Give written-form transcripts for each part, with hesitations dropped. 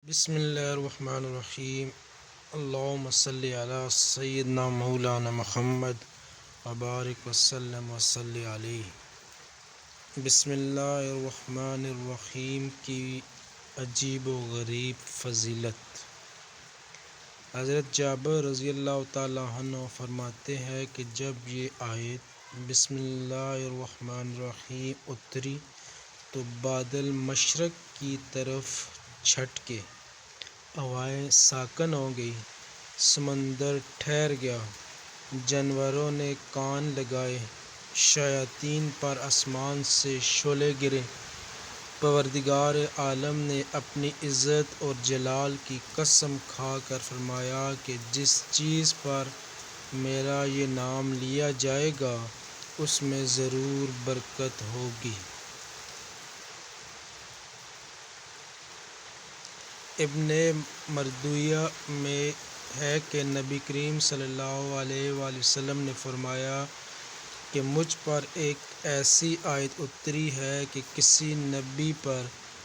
بسم اللہ الرحمن الرحیم۔ اللہم صلی علی سیدنا مولانا محمد وبارک وسلم وصلی علیہ۔ بسم اللہ الرحمن الرحیم کی عجیب و غریب فضیلت۔ حضرت جابر رضی اللہ تعالیٰ عنہ فرماتے ہیں کہ جب یہ آیت بسم اللہ الرحمن الرحیم اتری تو بادل مشرق کی طرف چھٹ کے، ہوائیں ساکن ہو گئی، سمندر ٹھہر گیا، جانوروں نے کان لگائے، شیاطین پر آسمان سے شعلے گرے۔ پروردگار عالم نے اپنی عزت اور جلال کی قسم کھا کر فرمایا کہ جس چیز پر میرا یہ نام لیا جائے گا اس میں ضرور برکت ہوگی۔ ابن مردویہ میں ہے کہ نبی کریم صلی اللہ علیہ وآلہ وسلم نے فرمایا کہ مجھ پر ایک ایسی آیت اتری ہے کہ کسی نبی پر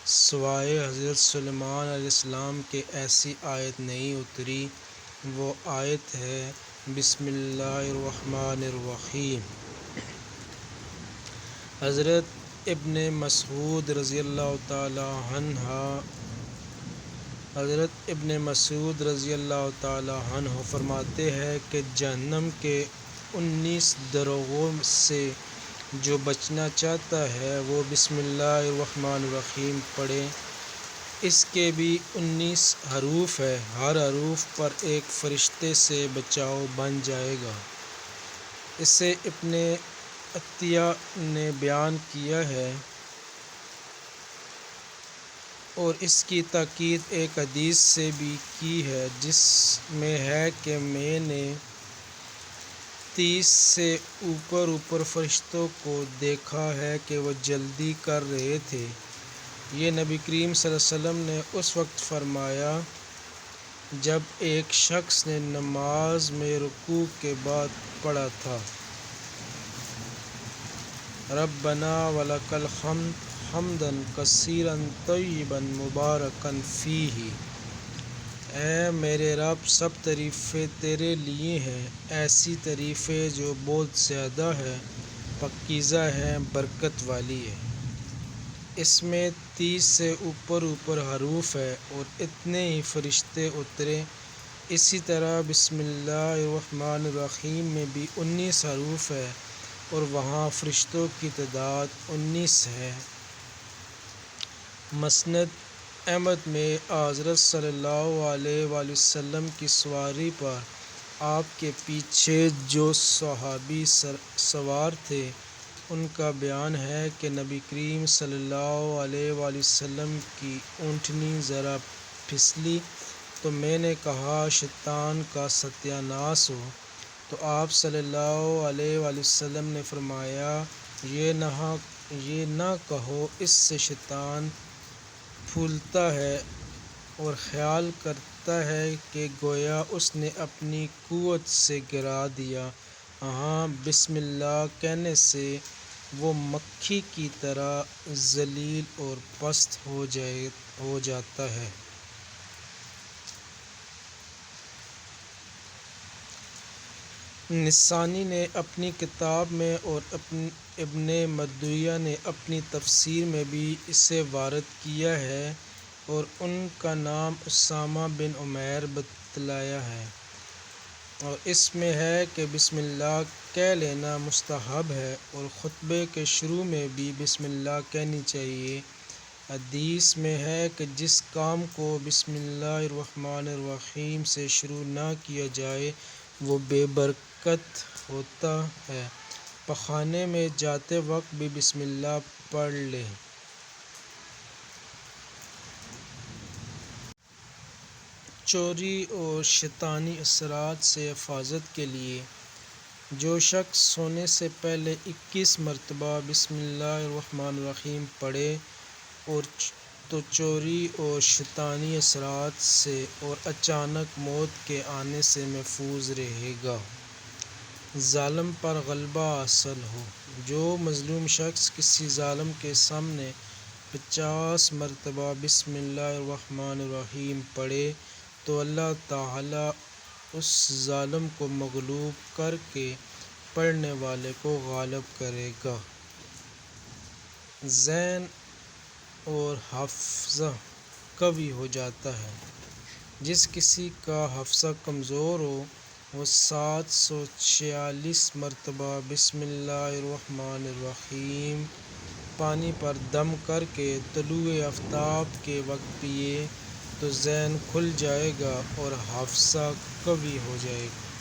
سوائے حضرت سلیمان علیہ السلام کے ایسی آیت نہیں اتری۔ وہ آیت ہے بسم اللہ الرحمن الرحیم۔ حضرت ابن مسعود رضی اللہ تعالیٰ عنہ فرماتے ہیں کہ جہنم کے 19 دروازوں سے جو بچنا چاہتا ہے وہ بسم اللہ الرحمن الرحیم پڑھے۔ اس کے بھی 19 حروف ہیں، ہر حروف پر ایک فرشتے سے بچاؤ بن جائے گا۔ اسے ابن عطیہ نے بیان کیا ہے اور اس کی تاکید ایک حدیث سے بھی کی ہے جس میں ہے کہ میں نے 30 سے اوپر فرشتوں کو دیکھا ہے کہ وہ جلدی کر رہے تھے۔ یہ نبی کریم صلی اللہ علیہ وسلم نے اس وقت فرمایا جب ایک شخص نے نماز میں رکوع کے بعد پڑھا تھا ربنا ولک الحمد حمدا کثیرا طیبا مبارکا فیہ، اے میرے رب سب تعریفیں تیرے لیے ہیں، ایسی تعریفیں جو بہت زیادہ ہے، پاکیزہ ہے، برکت والی ہے۔ اس میں 30 سے اوپر حروف ہے اور اتنے ہی فرشتے اترے۔ اسی طرح بسم اللہ الرحمن الرحیم میں بھی 19 حروف ہے اور وہاں فرشتوں کی تعداد 19 ہے۔ مسند احمد میں حضرت صلی اللہ علیہ وآلہ وسلم کی سواری پر آپ کے پیچھے جو صحابی سوار تھے ان کا بیان ہے کہ نبی کریم صلی اللہ علیہ وآلہ وسلم کی اونٹنی ذرا پھسلی تو میں نے کہا شیطان کا ستیہ ناس ہو، تو آپ صلی اللہ علیہ وآلہ وسلم نے فرمایا یہ نہ کہو، اس سے شیطان پھولتا ہے اور خیال کرتا ہے کہ گویا اس نے اپنی قوت سے گرا دیا، ہاں بسم اللہ کہنے سے وہ مکھی کی طرح ذلیل اور پست ہو جاتا ہے۔ نسانی نے اپنی کتاب میں اور ابن مردویہ نے اپنی تفسیر میں بھی اسے وارد کیا ہے اور ان کا نام اسامہ بن عمیر بتلایا ہے، اور اس میں ہے کہ بسم اللہ کہہ لینا مستحب ہے اور خطبے کے شروع میں بھی بسم اللہ کہنی چاہیے۔ حدیث میں ہے کہ جس کام کو بسم اللہ الرحمن الرحیم سے شروع نہ کیا جائے وہ بے برکت ہوتا ہے۔ پخانے میں جاتے وقت بھی بسم اللہ پڑھ لیں۔ چوری اور شیطانی اثرات سے حفاظت کے لیے جو شخص سونے سے پہلے 21 مرتبہ بسم اللہ الرحمن الرحیم پڑھے تو چوری اور شیطانی اثرات سے اور اچانک موت کے آنے سے محفوظ رہے گا۔ ظالم پر غلبہ حاصل ہو۔ جو مظلوم شخص کسی ظالم کے سامنے 50 مرتبہ بسم اللہ الرحمن الرحیم پڑھے تو اللہ تعالیٰ اس ظالم کو مغلوب کر کے پڑھنے والے کو غالب کرے گا۔ ذہن اور حافظہ قوی ہو جاتا ہے۔ جس کسی کا حافظہ کمزور ہو وہ 746 مرتبہ بسم اللہ الرحمن الرحیم پانی پر دم کر کے طلوع آفتاب کے وقت پیے تو ذہن کھل جائے گا اور حافظہ قوی ہو جائے گا۔